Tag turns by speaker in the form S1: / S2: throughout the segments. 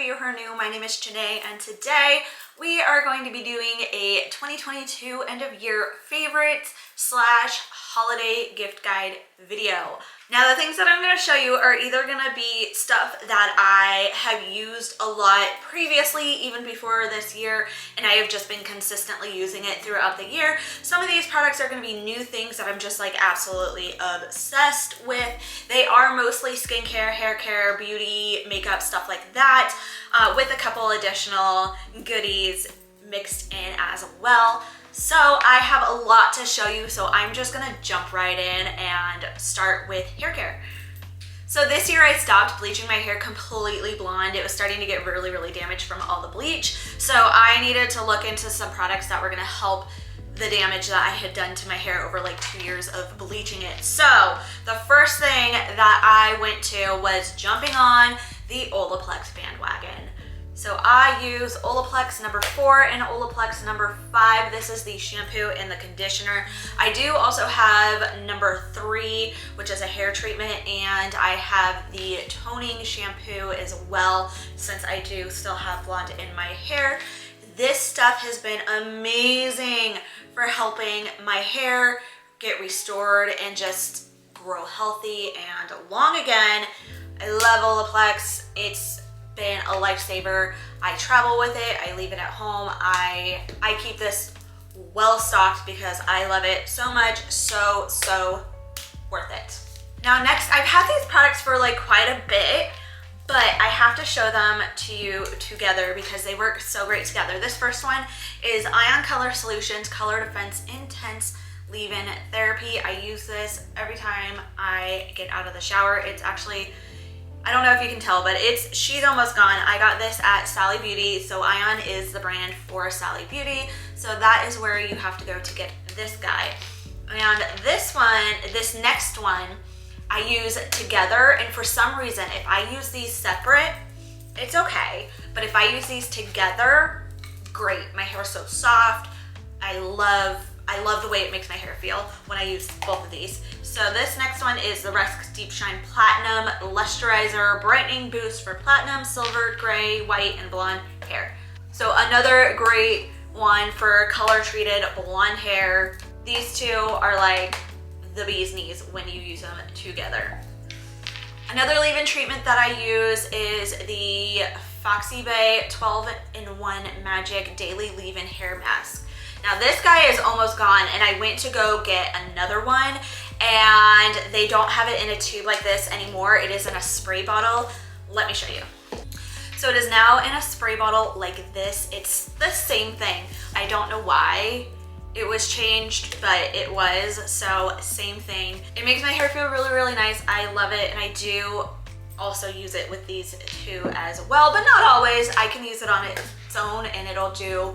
S1: of you who are new, my name is Janae, and today we are going to be doing a 2022 end of year favorites slash holiday gift guide video. Now the things that I'm going to show you are either going to be stuff that I have used a lot previously, even before this year, and I have just been consistently using it throughout the year. Some of these products are going to be new things that I'm just like absolutely obsessed with. They are mostly skincare, hair care, beauty, makeup, stuff like that, with a couple additional goodies mixed in as well. So I have a lot to show you, so I'm just gonna jump right in and start with hair care. So this year I stopped bleaching my hair completely blonde. It was starting to get really damaged from all the bleach. So I needed to look into some products that were gonna help the damage that I had done to my hair over like 2 years of bleaching it. So the first thing that I went to was jumping on the Olaplex bandwagon. So I use Olaplex number 4 and Olaplex number 5. This is the shampoo and the conditioner. I do also have number 3, which is a hair treatment, and I have the toning shampoo as well, since I do still have blonde in my hair. This stuff has been amazing for helping my hair get restored and just grow healthy and long again. I love Olaplex. It's been a lifesaver. I travel with it, I leave it at home. I keep this well stocked because I love it so much, so worth it. Now next, I've had these products for like quite a bit, but I have to show them to you together because they work so great together. This first one is Ion Color Solutions Color Defense Intense Leave-In Therapy. I use this every time I get out of the shower. It's actually, I don't know if you can tell, but she's almost gone. I got this at Sally Beauty. So Ion is the brand for Sally Beauty. So that is where you have to go to get this guy. And this next one, I use together. And for some reason, if I use these separate, it's okay. But if I use these together, great. My hair is so soft. I love the way it makes my hair feel when I use both of these. So this next one is the Resk Deep Shine Platinum Lusterizer Brightening Boost for platinum, silver, gray, white, and blonde hair. So another great one for color treated blonde hair. These two are like the bee's knees when you use them together. Another leave-in treatment that I use is the Foxy Bay 12-in-1 Magic Daily Leave-In Hair Mask. Now this guy is almost gone, and I went to go get another one, and they don't have it in a tube like this anymore. It is in a spray bottle. Let me show you. So it is now in a spray bottle like this. It's the same thing. I don't know why it was changed, but it was, so same thing. It makes my hair feel really nice. I love it, and I do also use it with these two as well, but not always. I can use it on its own and it'll do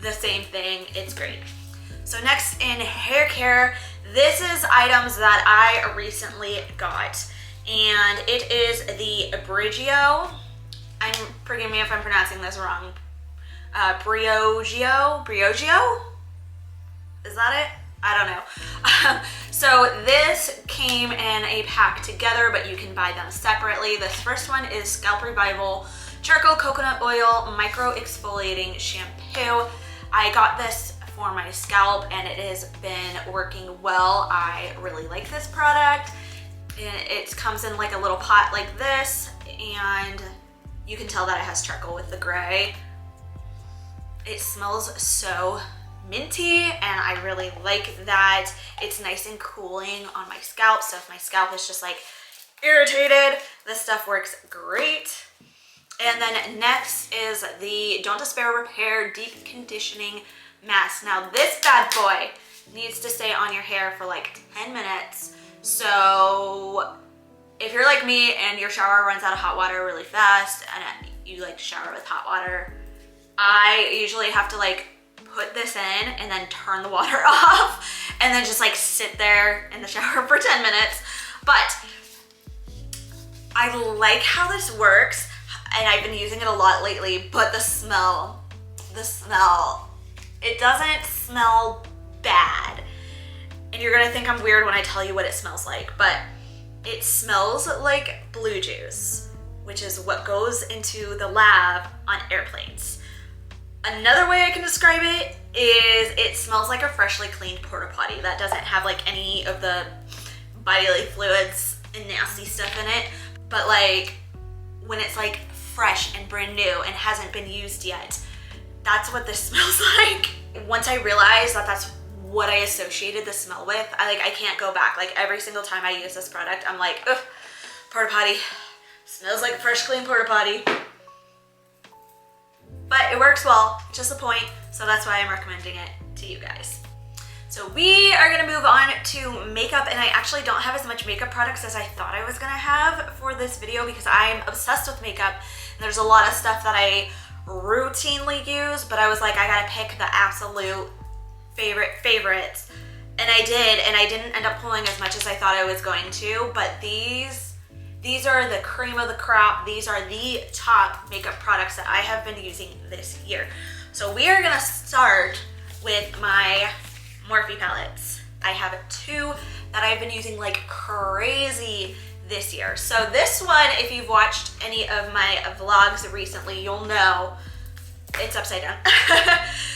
S1: the same thing. It's great. So next in hair care, this is items that I recently got, and it is the Briogeo. Forgive me if I'm pronouncing this wrong. Briogeo? Is that it? I don't know. So this came in a pack together, but you can buy them separately. This first one is Scalp Revival Charcoal Coconut Oil Micro Exfoliating Shampoo. I got this for my scalp and it has been working well. I really like this product. It comes in like a little pot like this, and you can tell that it has charcoal with the gray. It smells so minty, and I really like that. It's nice and cooling on my scalp, so if my scalp is just like irritated, this stuff works great. And then next is the Don't Despair Repair Deep Conditioning Mask. Now this bad boy needs to stay on your hair for like 10 minutes. So if you're like me and your shower runs out of hot water really fast and you like shower with hot water, I usually have to like put this in and then turn the water off and then just like sit there in the shower for 10 minutes. But I like how this works, and I've been using it a lot lately, but the smell, it doesn't smell bad. And you're gonna think I'm weird when I tell you what it smells like, but it smells like blue juice which is what goes into the lab on airplanes. Another way I can describe it is it smells like a freshly cleaned porta potty that doesn't have like any of the bodily fluids and nasty stuff in it, but like when it's like fresh and brand new and hasn't been used yet, that's what this smells like. Once I realized that that's what I associated the smell with, I can't go back. Like every single time I use this product, I'm like, ugh, porta potty, smells like a fresh clean porta potty. But it works well, just the point, so that's why I'm recommending it to you guys. So we are gonna move on to makeup, and I actually don't have as much makeup products as I thought I was gonna have for this video because I'm obsessed with makeup, and there's a lot of stuff that I routinely use, but I was like, I gotta pick the absolute favorites, and I did, and I didn't end up pulling as much as I thought I was going to, but these are the cream of the crop. These are the top makeup products that I have been using this year. So we are gonna start with my Morphe palettes. I have two that I've been using like crazy this year. So this one, if you've watched any of my vlogs recently, you'll know it's upside down.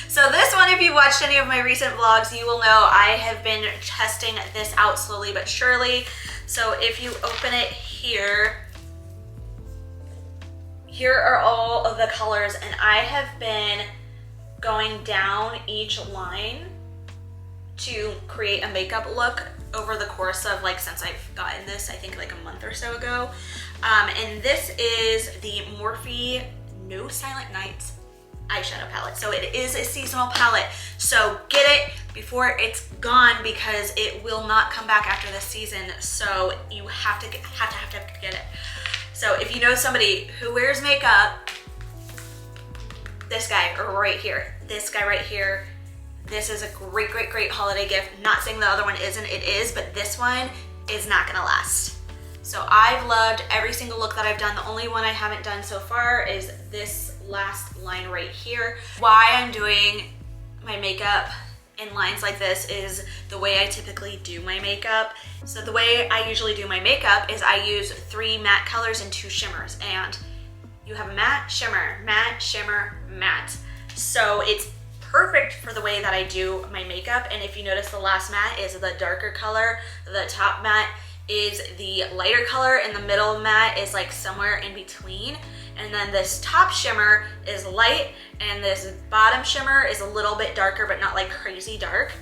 S1: So this one, if you've watched any of my recent vlogs, you will know I have been testing this out slowly but surely. So if you open it here are all of the colors, and I have been going down each line to create a makeup look over the course of like since I've gotten this, I think like a month or so ago. And this is the Morphe No Silent Nights eyeshadow palette. So it is a seasonal palette, so get it before it's gone because it will not come back after this season, so you have to get it. So if you know somebody who wears makeup, this guy right here, this is a great holiday gift. Not saying the other one isn't, it is, but this one is not gonna last. So I've loved every single look that I've done. The only one I haven't done so far is this last line right here. Why I'm doing my makeup in lines like this is the way I typically do my makeup. So the way I usually do my makeup is I use 3 matte colors and 2 shimmers, and you have matte, shimmer, matte. So it's perfect for the way that I do my makeup. And if you notice, the last matte is the darker color, the top matte is the lighter color, and the middle matte is like somewhere in between. And then this top shimmer is light, and this bottom shimmer is a little bit darker, but not like crazy dark.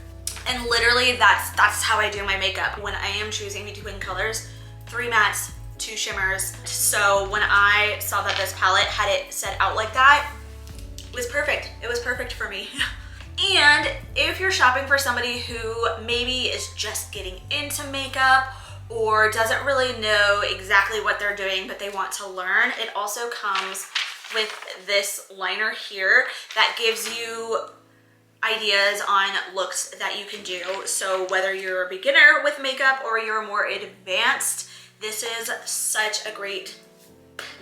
S1: And literally that's how I do my makeup. When I am choosing between colors, 3 mattes, 2 shimmers. So when I saw that this palette had it set out like that, it was perfect. It was perfect for me. And if you're shopping for somebody who maybe is just getting into makeup or doesn't really know exactly what they're doing, but they want to learn, it also comes with this liner here that gives you ideas on looks that you can do. So whether you're a beginner with makeup or you're more advanced, this is such a great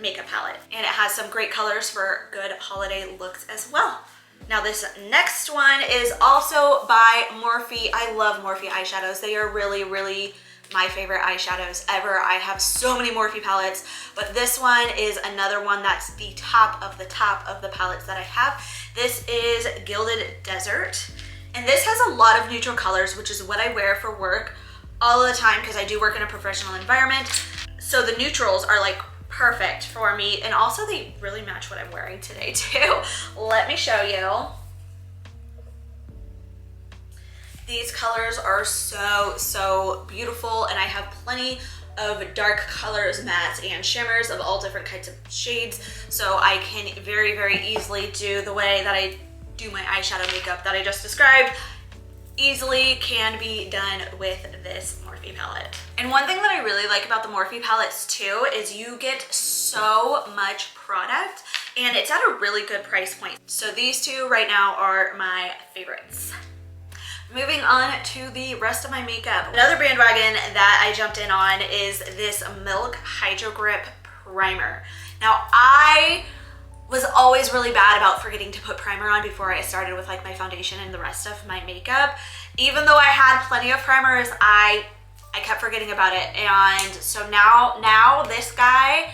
S1: makeup palette. And it has some great colors for good holiday looks as well. Now this next one is also by Morphe. I love Morphe eyeshadows. They are really my favorite eyeshadows ever. I have so many Morphe palettes, but this one is another one that's the top of the palettes that I have. This is Gilded Desert, and this has a lot of neutral colors, which is what I wear for work all the time because I do work in a professional environment. So the neutrals are like perfect for me, and also they really match what I'm wearing today too. Let me show you. These colors are so beautiful, and I have plenty of dark colors, mattes, and shimmers of all different kinds of shades, so I can very easily do the way that I do my eyeshadow makeup that I just described. Easily can be done with this Morphe palette. And one thing that I really like about the Morphe palettes too is you get so much product, and it's at a really good price point. So these two right now are my favorites. Moving on to the rest of my makeup. Another bandwagon that I jumped in on is this Milk Hydro Grip Primer. Now I was always really bad about forgetting to put primer on before I started with like my foundation and the rest of my makeup. Even though I had plenty of primers, I kept forgetting about it. And so now this guy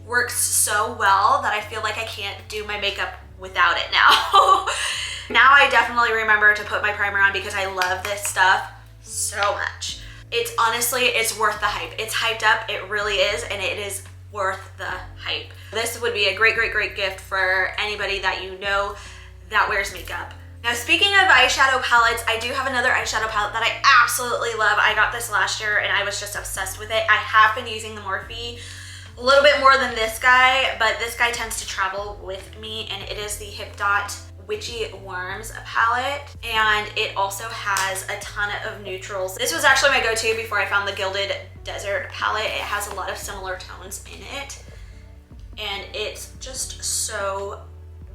S1: works so well that I feel like I can't do my makeup without it now. Now I definitely remember to put my primer on because I love this stuff so much. It's honestly, it's worth the hype. It's hyped up, it really is, and it is worth the hype. This would be a great, great, great gift for anybody that you know that wears makeup. Now, speaking of eyeshadow palettes, I do have another eyeshadow palette that I absolutely love. I got this last year and I was just obsessed with it. I have been using the Morphe a little bit more than this guy, but this guy tends to travel with me, and it is the Hip Dot Witchy Worms palette, and it also has a ton of neutrals. This was actually my go-to before I found the Gilded Desert palette. It has a lot of similar tones in it, and it's just so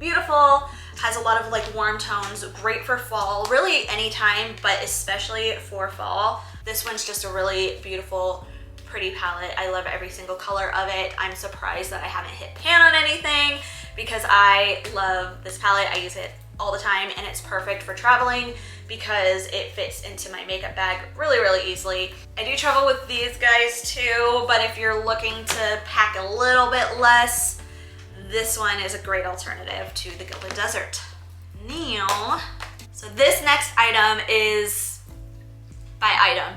S1: beautiful. Has a lot of like warm tones, great for fall, really anytime, but especially for fall. This one's just a really beautiful, pretty palette. I love every single color of it. I'm surprised that I haven't hit pan on anything because I love this palette. I use it all the time, and it's perfect for traveling because it fits into my makeup bag really, really easily. I do travel with these guys too, but if you're looking to pack a little bit less, this one is a great alternative to the Gilded Desert. Now, so this next item is by item.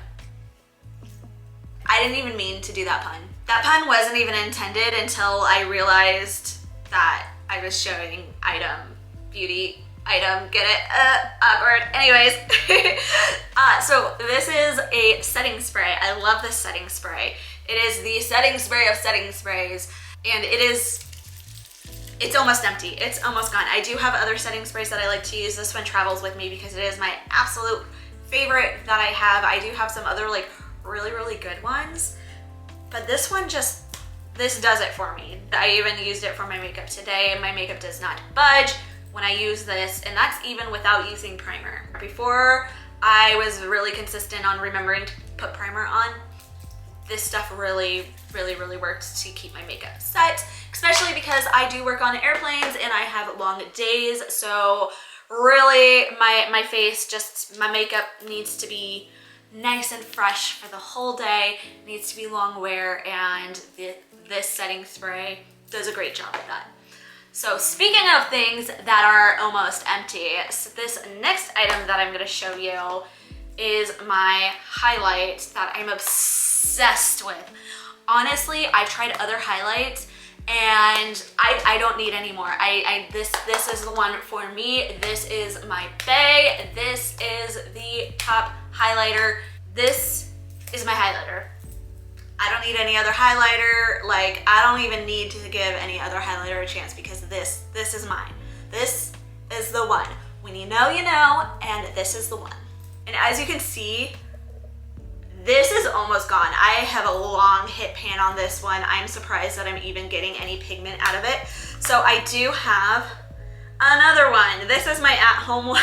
S1: I didn't even mean to do that pun. That pun wasn't even intended until I realized that I was showing item, beauty, item, get it? Awkward. Anyways, so this is a setting spray. I love this setting spray. It is the setting spray of setting sprays, and it's almost empty. It's almost gone. I do have other setting sprays that I like to use. This one travels with me because it is my absolute favorite that I have. I do have some other like really, really good ones, but this one this does it for me. I even used it for my makeup today, and my makeup does not budge when I use this, and that's even without using primer. Before, I was really consistent on remembering to put primer on. This stuff really, really, really works to keep my makeup set, especially because I do work on airplanes and I have long days. So really my face, just my makeup needs to be nice and fresh for the whole day. It needs to be long wear, and this setting spray does a great job of that. So speaking of things that are almost empty, so this next item that I'm gonna show you is my highlight that I'm obsessed with. Honestly, I've tried other highlights and I don't need any more. This is the one for me. This is my bae. This is the top highlighter. This is my highlighter. I don't need any other highlighter. Like, I don't even need to give any other highlighter a chance because this is mine. This is the one. When you know, and this is the one. And as you can see, this is almost gone. I have a long hit pan on this one. I'm surprised that I'm even getting any pigment out of it. So I do have another one. This is my at-home one.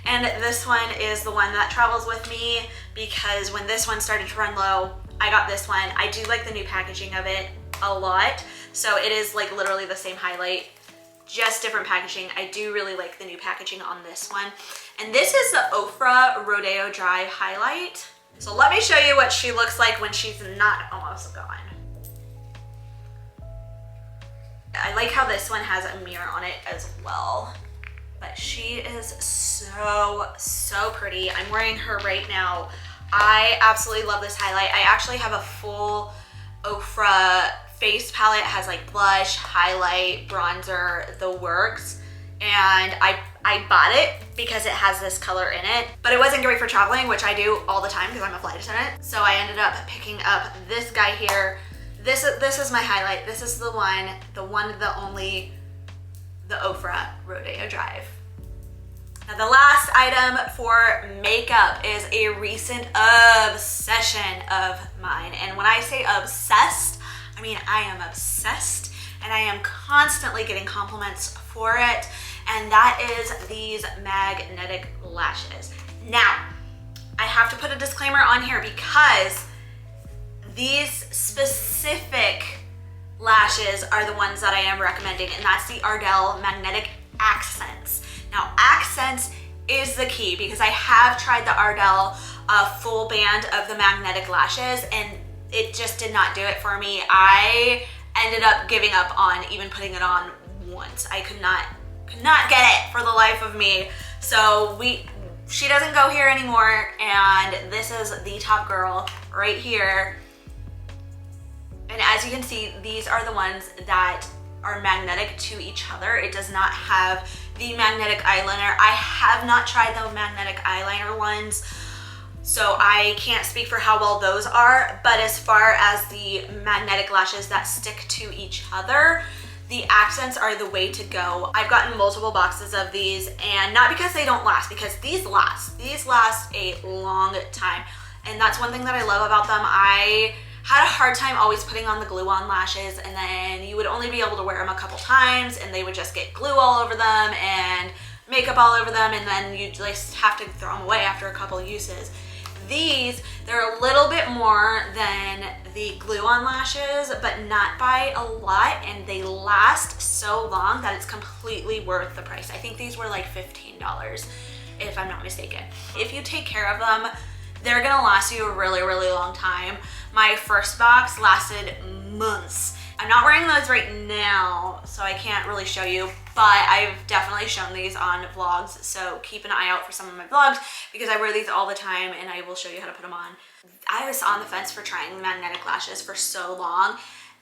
S1: And this one is the one that travels with me because when this one started to run low, I got this one. I do like the new packaging of it a lot. So it is like literally the same highlight, just different packaging. I do really like the new packaging on this one. And this is the Ofra Rodeo Dry Highlight. So let me show you what she looks like when she's not almost gone. I like how this one has a mirror on it as well. But she is so, so pretty. I'm wearing her right now. I absolutely love this highlight. I actually have a full Ofra face palette. It has like blush, highlight, bronzer, the works. And I bought it because it has this color in it, but it wasn't great for traveling, which I do all the time because I'm a flight attendant. So I ended up picking up this guy here. This is my highlight. This is the one, the only, the Ofra Rodeo Drive. Now the last item for makeup is a recent obsession of mine. And when I say obsessed, I mean I am obsessed, and I am constantly getting compliments for it. And that is these magnetic lashes. Now, I have to put a disclaimer on here because these specific lashes are the ones that I am recommending, and that's the Ardell Magnetic Accents. Now, accents is the key because I have tried the Ardell full band of the magnetic lashes and it just did not do it for me. I ended up giving up on even putting it on once. I could not get it for the life of me. So she doesn't go here anymore, and this is the top girl right here. And as you can see, these are the ones that are magnetic to each other. It does not have the magnetic eyeliner. I have not tried the magnetic eyeliner ones, so I can't speak for how well those are, but as far as the magnetic lashes that stick to each other, the accents are the way to go. I've gotten multiple boxes of these, and not because they don't last, because these last. These last a long time, and that's one thing that I love about them. I had a hard time always putting on the glue-on lashes, and then you would only be able to wear them a couple times and they would just get glue all over them and makeup all over them, and then you just have to throw them away after a couple uses. These, they're a little bit more than the glue-on lashes, but not by a lot, and they last so long that it's completely worth the price. I think these were like $15, if I'm not mistaken. If you take care of them, they're gonna last you a really, really long time. My first box lasted months. I'm not wearing those right now, so I can't really show you, but I've definitely shown these on vlogs, so keep an eye out for some of my vlogs because I wear these all the time and I will show you how to put them on. I was on the fence for trying the magnetic lashes for so long,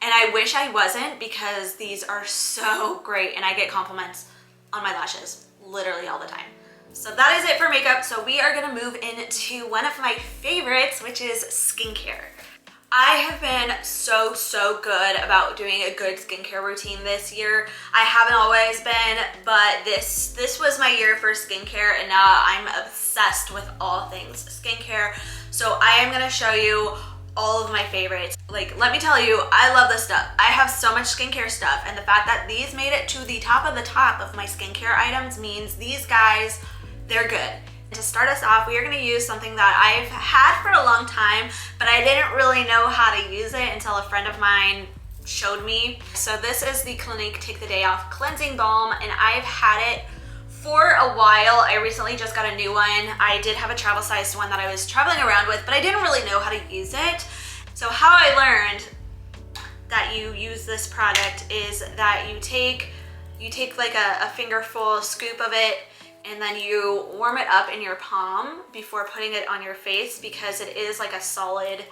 S1: and I wish I wasn't because these are so great, and I get compliments on my lashes literally all the time. So that is it for makeup. So we are gonna move into one of my favorites, which is skincare. I have been so good about doing a good skincare routine this year. I haven't always been, but this was my year for skincare, and now I'm obsessed with all things skincare. So I am gonna show you all of my favorites. Like, let me tell you, I love this stuff. I have so much skincare stuff, and the fact that these made it to the top of my skincare items means these guys, they're good. To start us off, we are going to use something that I've had for a long time, but I didn't really know how to use it until a friend of mine showed me. So this is the Clinique Take the Day Off Cleansing Balm, and I've had it for a while. I recently just got a new one. I did have a travel sized one that I was traveling around with, but I didn't really know how to use it. So how I learned that you use this product is that you take like a fingerful scoop of it, and then you warm it up in your palm before putting it on your face, because it is like a solid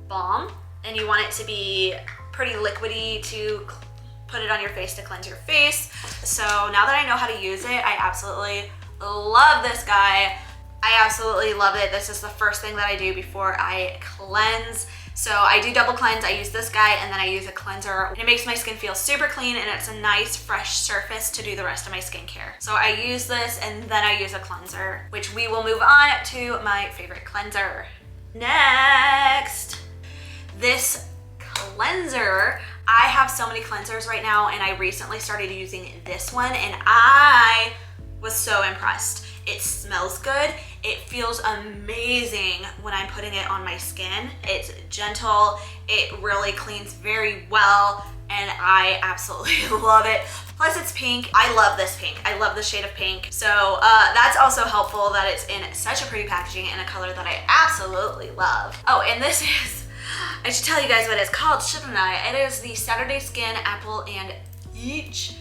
S1: balm and you want it to be pretty liquidy to put it on your face to cleanse your face. So now that I know how to use it, I absolutely love this guy. I absolutely love it. This is the first thing that I do before I cleanse. So I do double cleanse. I use this guy and then I use a cleanser. It makes my skin feel super clean, and it's a nice fresh surface to do the rest of my skincare. So I use this and then I use a cleanser, which we will move on to my favorite cleanser. Next, this cleanser. I have so many cleansers right now, and I recently started using this one, and I was so impressed. It smells good. It feels amazing when I'm putting it on my skin. It's gentle. It really cleans very well, and I absolutely love it. Plus it's pink. I love this pink. I love the shade of pink. So that's also helpful that it's in such a pretty packaging in a color that I absolutely love. Oh, and this is, I should tell you guys what it's called, shouldn't I? It is the Saturday Skin Apple and Peach.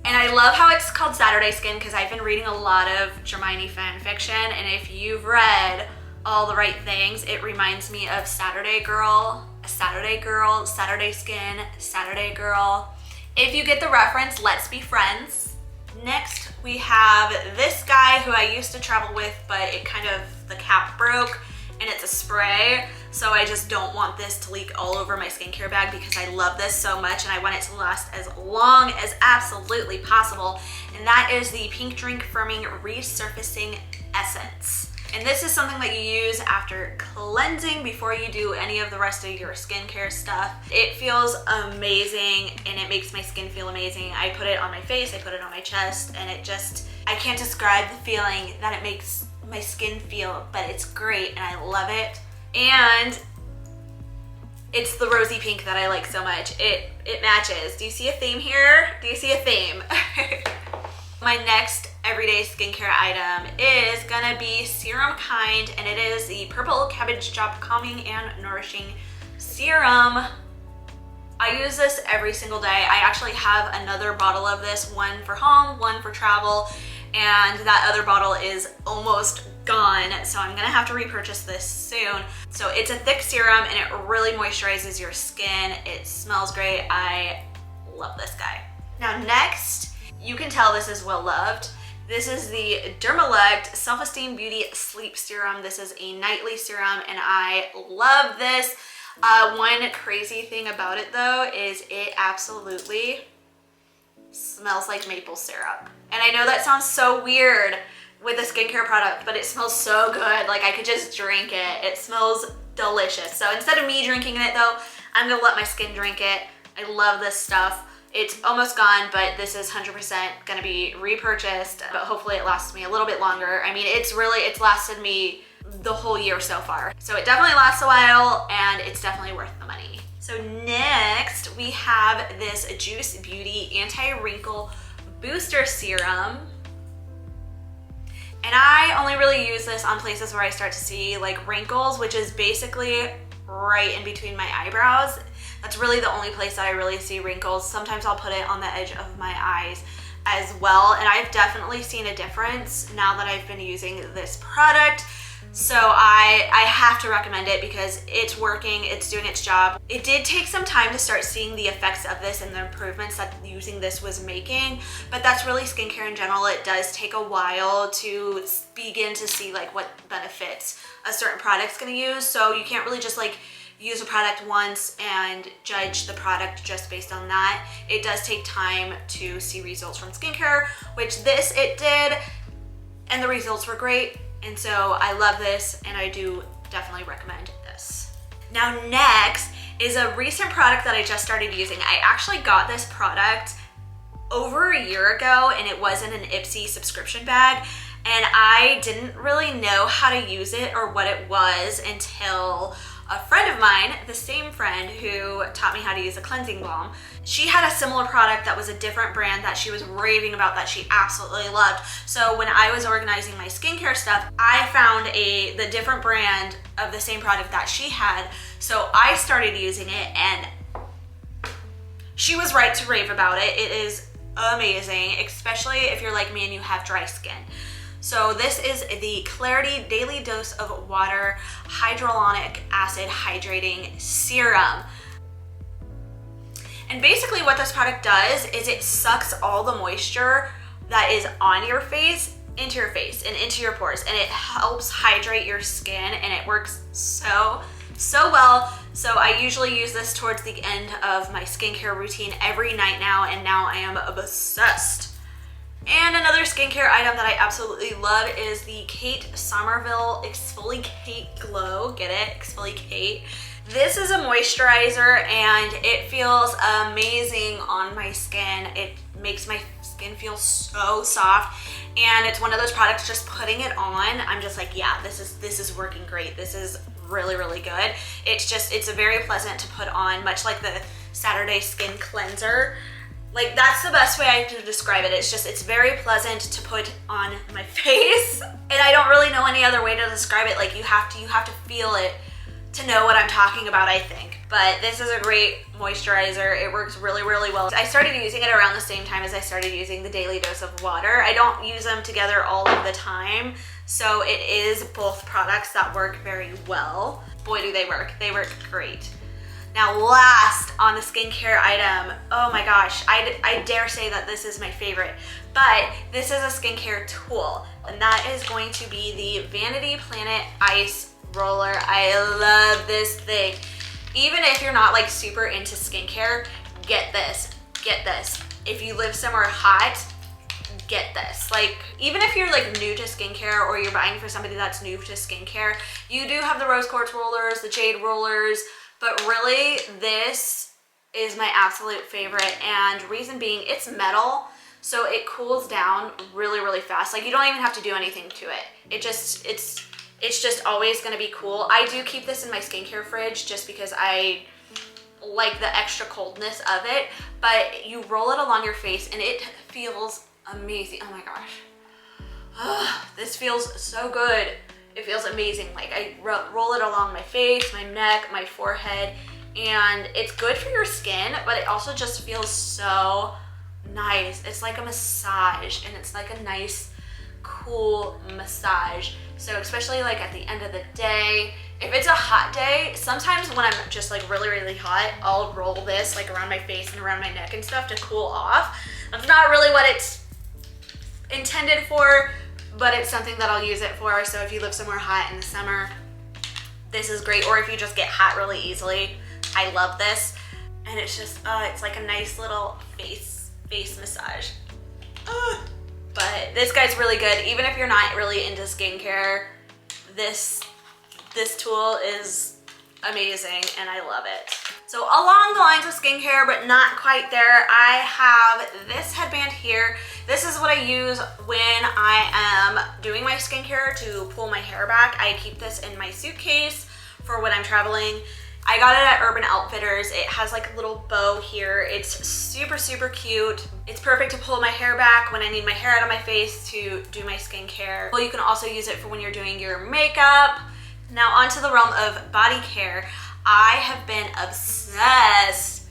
S1: And I love how it's called Saturday Skin because I've been reading a lot of Hermione fan fiction, and if you've read all the right things, it reminds me of Saturday Girl, Saturday Girl, Saturday Skin, Saturday Girl. If you get the reference, let's be friends. Next, we have this guy who I used to travel with, but the cap broke, and it's a spray. So I just don't want this to leak all over my skincare bag because I love this so much and I want it to last as long as absolutely possible. And that is the Pink Drink Firming Resurfacing Essence. And this is something that you use after cleansing before you do any of the rest of your skincare stuff. It feels amazing and it makes my skin feel amazing. I put it on my face, I put it on my chest, and it just, I can't describe the feeling that it makes my skin feel, but it's great and I love it. And it's the rosy pink that I like so much. It matches. Do you see a theme here? Do you see a theme? My next everyday skincare item is gonna be Serum Kind, and it is the Purple Cabbage Drop Calming and Nourishing Serum. I use this every single day. I actually have another bottle of this, one for home, one for travel, and that other bottle is almost gone, so I'm gonna have to repurchase this soon. So it's a thick serum and it really moisturizes your skin. It smells great. I love this guy. Now next, you can tell this is well loved. This is the Dermalect Self-Esteem Beauty Sleep Serum. This is a nightly serum and I love this. One crazy thing about it though is it absolutely smells like maple syrup. And I know that sounds so weird with a skincare product, but it smells so good. Like I could just drink it. It smells delicious. So instead of me drinking it though, I'm gonna let my skin drink it. I love this stuff. It's almost gone, but this is 100% gonna be repurchased, but hopefully it lasts me a little bit longer. I mean, it's lasted me the whole year so far. So it definitely lasts a while and it's definitely worth the money. So next we have this Juice Beauty Anti-Wrinkle Booster Serum. And I only really use this on places where I start to see like wrinkles, which is basically right in between my eyebrows. That's really the only place that I really see wrinkles. Sometimes I'll put it on the edge of my eyes as well. And I've definitely seen a difference now that I've been using this product. So I have to recommend it because it's working, it's doing its job. It did take some time to start seeing the effects of this and the improvements that using this was making, but that's really skincare in general. It does take a while to begin to see like what benefits a certain product's gonna use. So you can't really just like use a product once and judge the product just based on that. It does take time to see results from skincare, which this it did, and the results were great. And so I love this and I do definitely recommend this. Now next is a recent product that I just started using. I actually got this product over a year ago and it was in an Ipsy subscription bag. And I didn't really know how to use it or what it was until a friend of mine, the same friend who taught me how to use a cleansing balm, she had a similar product that was a different brand that she was raving about that she absolutely loved. So when I was organizing my skincare stuff, I found the different brand of the same product that she had. So I started using it and she was right to rave about it. It is amazing, especially if you're like me and you have dry skin. So this is the Clarity Daily Dose of Water Hyaluronic Acid Hydrating Serum. And basically what this product does is it sucks all the moisture that is on your face into your face and into your pores, and it helps hydrate your skin, and it works so well. So I usually use this towards the end of my skincare routine every night now, and now I am obsessed. And another skincare item that I absolutely love is the Kate Somerville Exfoliate Glow. Get it? Exfoliate. This is a moisturizer and it feels amazing on my skin. It makes my skin feel so soft, and it's one of those products just putting it on, I'm just like, yeah, this is working great. This is really good. It's a very pleasant to put on, much like the Saturday Skin Cleanser. Like, that's the best way I have to describe it. It's very pleasant to put on my face. And I don't really know any other way to describe it. Like, you have to feel it to know what I'm talking about, I think. But this is a great moisturizer. It works really well. I started using it around the same time as I started using the Daily Dose of Water. I don't use them together all of the time. So it is both products that work very well. Boy, do they work. They work great. Now last on the skincare item, oh my gosh, I dare say that this is my favorite, but this is a skincare tool, and that is going to be the Vanity Planet Ice Roller. I love this thing. Even if you're not like super into skincare, get this. If you live somewhere hot, get this. Like, even if you're like new to skincare or you're buying for somebody that's new to skincare, you do have the rose quartz rollers, the jade rollers, but really this is my absolute favorite, and reason being, it's metal, so it cools down really fast. Like, you don't even have to do anything to it. It's just always gonna be cool. I do keep this in my skincare fridge just because I like the extra coldness of it, but you roll it along your face and it feels amazing. Oh my gosh. This feels so good. It feels amazing. Like, I roll it along my face, my neck, my forehead, and it's good for your skin, but it also just feels so nice. It's like a massage, and it's like a nice cool massage. So especially like at the end of the day, if it's a hot day, sometimes when I'm just like really hot, I'll roll this like around my face and around my neck and stuff to cool off. That's not really what it's intended for, but it's something that I'll use it for. So if you live somewhere hot in the summer, this is great. Or if you just get hot really easily, I love this. And it's just, it's like a nice little face massage. But this guy's really good. Even if you're not really into skincare, this tool is amazing and I love it. So along the lines of skincare, but not quite there, I have this headband here. This is what I use when I am doing my skincare to pull my hair back. I keep this in my suitcase for when I'm traveling. I got it at Urban Outfitters. It has like a little bow here. It's super cute. It's perfect to pull my hair back when I need my hair out of my face to do my skincare. Well, you can also use it for when you're doing your makeup. Now onto the realm of body care. I have been obsessed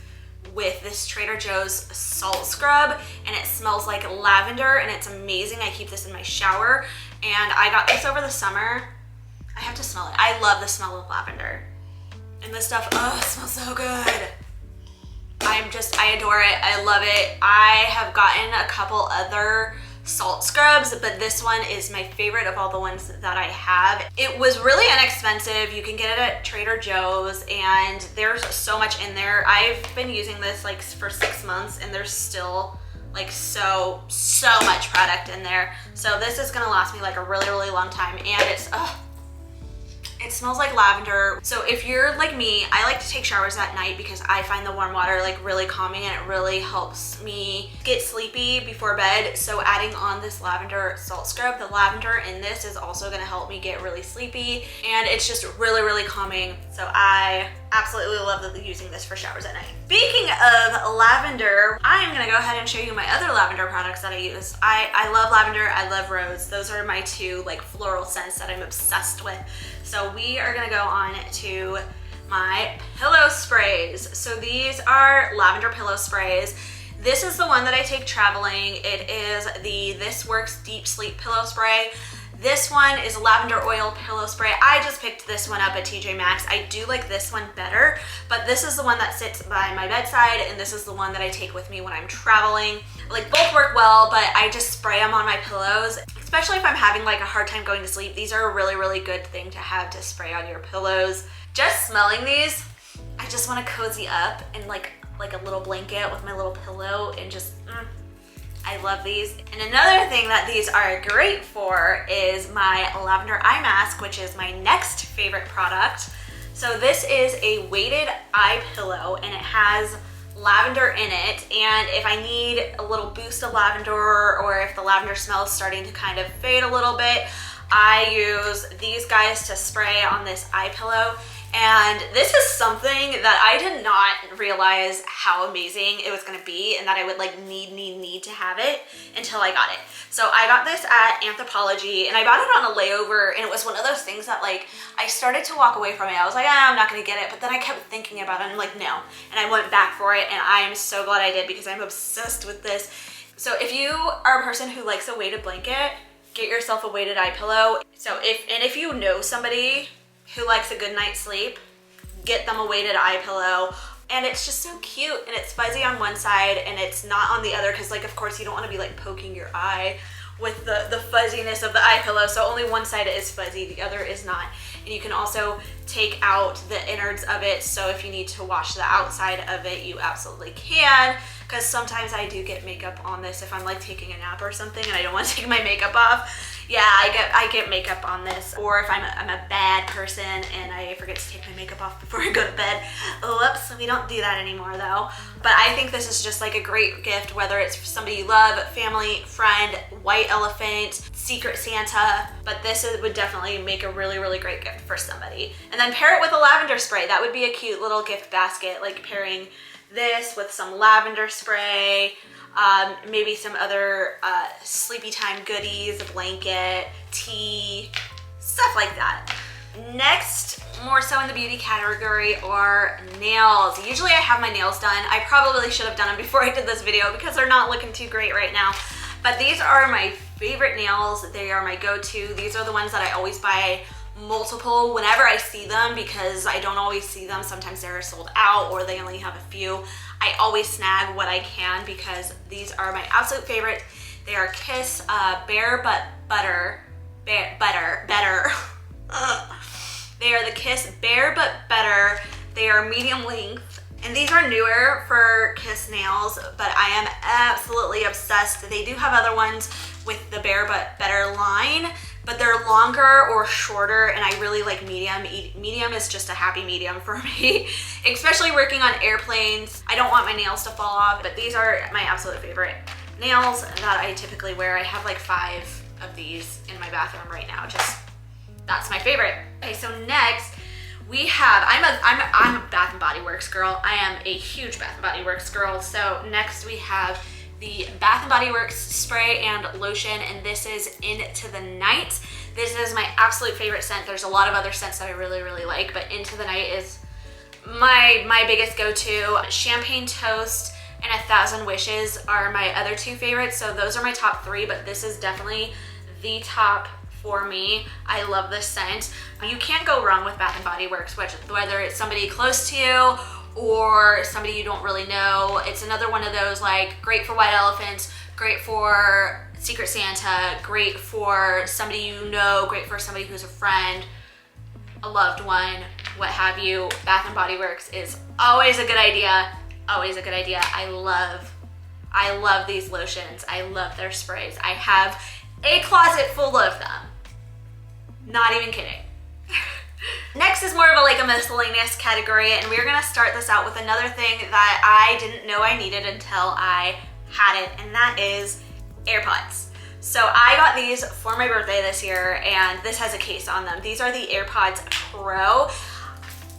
S1: with this Trader Joe's salt scrub, and it smells like lavender and it's amazing. I keep this in my shower, and I got this over the summer. I have to smell it. I love the smell of lavender. And this stuff, oh, it smells so good. I adore it. I love it. I have gotten a couple other salt scrubs, but this one is my favorite of all the ones that I have. It was really inexpensive. You can get it at Trader Joe's, and there's so much in there. I've been using this like for 6 months, and there's still like so much product in there. So this is gonna last me like a really long time, and it smells like lavender. So if you're like me, I like to take showers at night because I find the warm water like really calming, and it really helps me get sleepy before bed. So adding on this lavender salt scrub, the lavender in this is also gonna help me get really sleepy, and it's just really calming. So I absolutely love using this for showers at night. Speaking of lavender, I'm gonna go ahead and show you my other lavender products that I use. I love lavender, I love rose. Those are my two like floral scents that I'm obsessed with. So we are gonna go on to my pillow sprays. So these are lavender pillow sprays. This is the one that I take traveling. It is the This Works Deep Sleep Pillow Spray. This one is lavender oil pillow spray. I just picked this one up at TJ Maxx. I do like this one better, but this is the one that sits by my bedside, and this is the one that I take with me when I'm traveling. Like, both work well, but I just spray them on my pillows, especially if I'm having like a hard time going to sleep. These are a really good thing to have to spray on your pillows. Just smelling these, I just want to cozy up in like a little blanket with my little pillow, and just I love these. And another thing that these are great for is my lavender eye mask, which is my next favorite product. So this is a weighted eye pillow, and it has lavender in it. And if I need a little boost of lavender, or if the lavender smell is starting to kind of fade a little bit, I use these guys to spray on this eye pillow. And this is something that I did not realize how amazing it was gonna be, and that I would like need to have it until I got it. So I got this at Anthropologie, and I bought it on a layover, and it was one of those things that like I started to walk away from it. I was like, I'm not gonna get it, but then I kept thinking about it, and I'm like, no. And I went back for it, and I am so glad I did, because I'm obsessed with this. So if you are a person who likes a weighted blanket, get yourself a weighted eye pillow. So if you know somebody who likes a good night's sleep, get them a weighted eye pillow. And it's just so cute, and it's fuzzy on one side and it's not on the other, because like of course you don't want to be like poking your eye with the fuzziness of the eye pillow. So only one side is fuzzy, the other is not. And you can also take out the innards of it, so if you need to wash the outside of it, you absolutely can. Because sometimes I do get makeup on this if I'm like taking a nap or something and I don't want to take my makeup off. Yeah, I get makeup on this. Or if I'm a bad person and I forget to take my makeup off before I go to bed. Whoops, we don't do that anymore though. But I think this is just like a great gift, whether it's for somebody you love, family, friend, white elephant, secret Santa. But this would definitely make a really great gift for somebody. And then pair it with a lavender spray. That would be a cute little gift basket, like pairing this with some lavender spray, maybe some other sleepy time goodies, a blanket, tea, stuff like that. Next, more so in the beauty category, are nails. Usually I have my nails done. I probably should have done them before I did this video because they're not looking too great right now. But these are my favorite nails. They are my go-to. These are the ones that I always buy multiple whenever I see them because I don't always see them. Sometimes they're sold out or they only have a few. I always snag what I can because these are my absolute favorite. They are Kiss Bare But Butter. Better. They are the Kiss Bare But Better. They are medium length, and these are newer for Kiss nails, but I am absolutely obsessed. They do have other ones with the Bare But Better line, but they're longer or shorter, and I really like medium. Medium is just a happy medium for me, especially working on airplanes. I don't want my nails to fall off, but these are my absolute favorite nails that I typically wear. I have like 5 of these in my bathroom right now. Just, that's my favorite. Okay, so next we have, I'm a Bath & Body Works girl. I am a huge Bath & Body Works girl. So next we have the Bath & Body Works spray and lotion, and this is Into the Night. This is my absolute favorite scent. There's a lot of other scents that I really, really like, but Into the Night is my biggest go-to. Champagne Toast and 1,000 Wishes are my other 2 favorites. So those are my top 3, but this is definitely the top for me. I love this scent. You can't go wrong with Bath & Body Works, whether it's somebody close to you or somebody you don't really know. It's another one of those, like, great for white elephants, great for Secret Santa, great for somebody you know, great for somebody who's a friend, a loved one, what have you. Bath & Body Works is always a good idea. Always a good idea. I love these lotions. I love their sprays. I have a closet full of them. Not even kidding. Next is more of a miscellaneous category, and we're gonna start this out with another thing that I didn't know I needed until I had it, and that is AirPods. So I got these for my birthday this year, and this has a case on them. These are the AirPods Pro.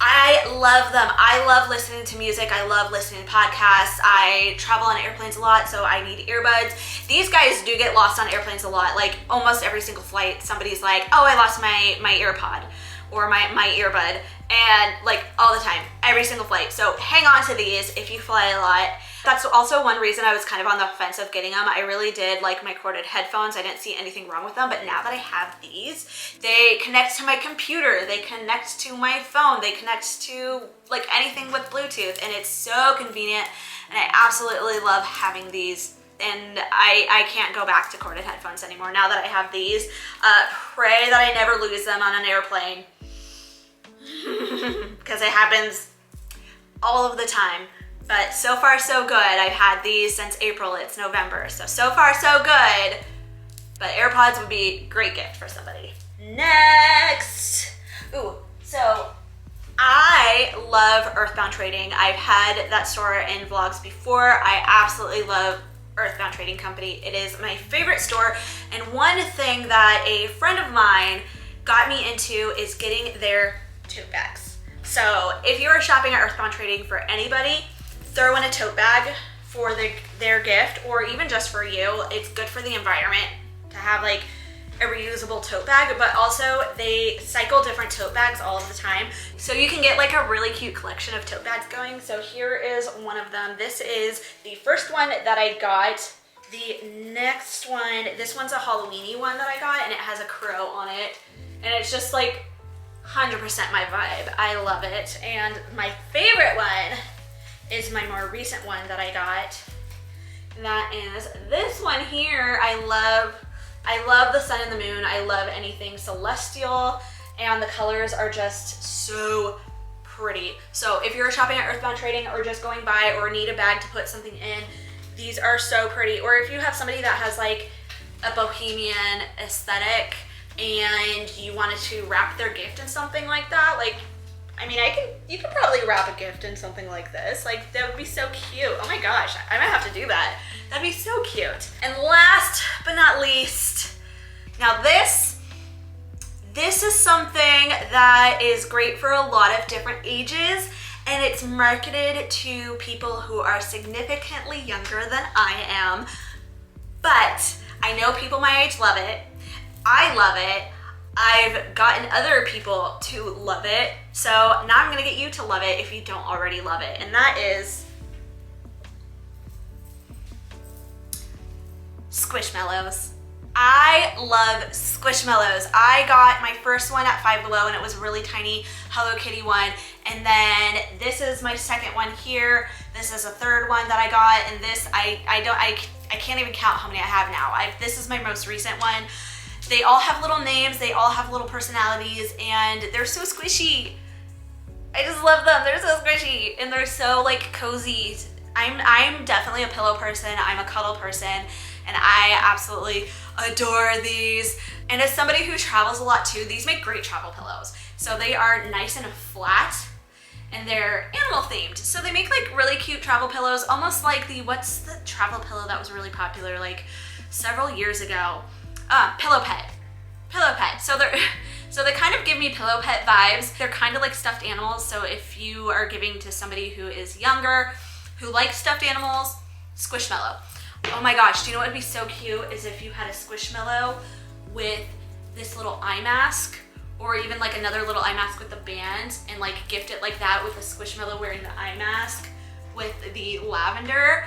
S1: I love them. I love listening to music. I love listening to podcasts. I travel on airplanes a lot, so I need earbuds. These guys do get lost on airplanes a lot. Like almost every single flight, somebody's like, oh, I lost my AirPod or my earbud, and like all the time, every single flight. So hang on to these if you fly a lot. That's also one reason I was kind of on the fence of getting them. I really did like my corded headphones. I didn't see anything wrong with them, but now that I have these, they connect to my computer, they connect to my phone, they connect to like anything with Bluetooth, and it's so convenient, and I absolutely love having these. And I can't go back to corded headphones anymore now that I have these. Pray that I never lose them on an airplane because it happens all of the time. But so far so good. I've had these since April. It's November. So far so good. But AirPods would be a great gift for somebody. Next. Ooh, so I love Earthbound Trading. I've had that store in vlogs before. I absolutely love Earthbound Trading Company. It is my favorite store. And one thing that a friend of mine got me into is getting their tote bags. So if you're shopping at Earthbound Trading for anybody, throw in a tote bag for their gift, or even just for you. It's good for the environment to have like a reusable tote bag, but also they cycle different tote bags all of the time. So you can get like a really cute collection of tote bags going. So here is one of them. This is the first one that I got. The next one, this one's a Halloween-y one that I got, and it has a crow on it. And it's just like 100% my vibe. I love it. And my favorite one is my more recent one that I got. That is this one here. I love the sun and the moon. I love anything celestial, and the colors are just so pretty. So if you're shopping at Earthbound Trading or just going by or need a bag to put something in, these are so pretty. Or if you have somebody that has like a bohemian aesthetic and you wanted to wrap their gift in something like that, like, I mean, you could probably wrap a gift in something like this. Like, that would be so cute. Oh my gosh, I might have to do that. That'd be so cute. And last but not least, now this is something that is great for a lot of different ages, and it's marketed to people who are significantly younger than I am. But I know people my age love it. I love it. I've gotten other people to love it. So now I'm gonna get you to love it if you don't already love it. And that is Squishmallows. I love Squishmallows. I got my first one at Five Below and it was a really tiny Hello Kitty one. And then this is my second one here. This is a third one that I got. And this, I can't even count how many I have now. This is my most recent one. They all have little names. They all have little personalities and they're so squishy. I just love them. They're so squishy and they're so like cozy. I'm definitely a pillow person. I'm a cuddle person. And I absolutely adore these. And as somebody who travels a lot too, these make great travel pillows. So they are nice and flat and they're animal themed. So they make like really cute travel pillows, almost like what's the travel pillow that was really popular like several years ago? Pillow Pet. Pillow Pet. So they kind of give me Pillow Pet vibes. They're kind of like stuffed animals. So if you are giving to somebody who is younger, who likes stuffed animals, Squishmallow. Oh my gosh, do you know what would be so cute is if you had a Squishmallow with this little eye mask or even like another little eye mask with the band and like gift it like that with a Squishmallow wearing the eye mask with the lavender.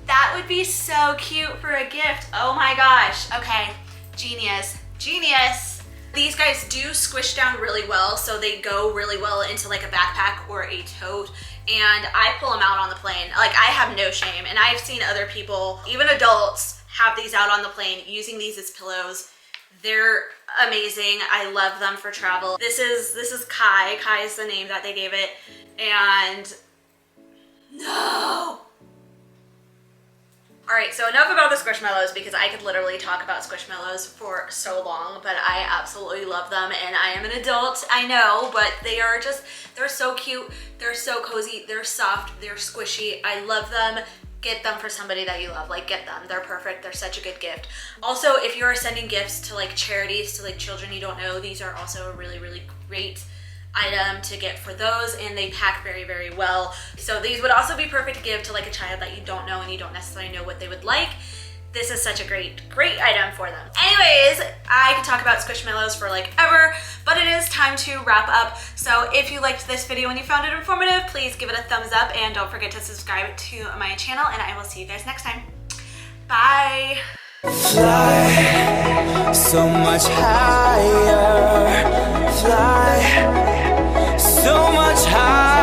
S1: That would be so cute for a gift. Oh my gosh. Okay, genius, genius. These guys do squish down really well, so they go really well into like a backpack or a tote. And I pull them out on the plane. Like I have no shame. And I've seen other people, even adults, have these out on the plane using these as pillows. They're amazing. I love them for travel. This is Kai. Kai is the name that they gave it. And no. All right, so enough about the Squishmallows because I could literally talk about Squishmallows for so long, but I absolutely love them and I am an adult, I know, but they're so cute, they're so cozy, they're soft, they're squishy. I love them. Get them for somebody that you love, like get them. They're perfect, they're such a good gift. Also, if you are sending gifts to like charities, to like children you don't know, these are also a really, really great item to get for those and they pack very, very well. So these would also be perfect to give to like a child that you don't know and you don't necessarily know what they would like. This is such a great item for them. Anyways, I could talk about Squishmallows for like ever, but it is time to wrap up. So if you liked this video and you found it informative, please give it a thumbs up and don't forget to subscribe to my channel and I will see you guys next time. Bye.
S2: Fly so much higher, fly so much higher.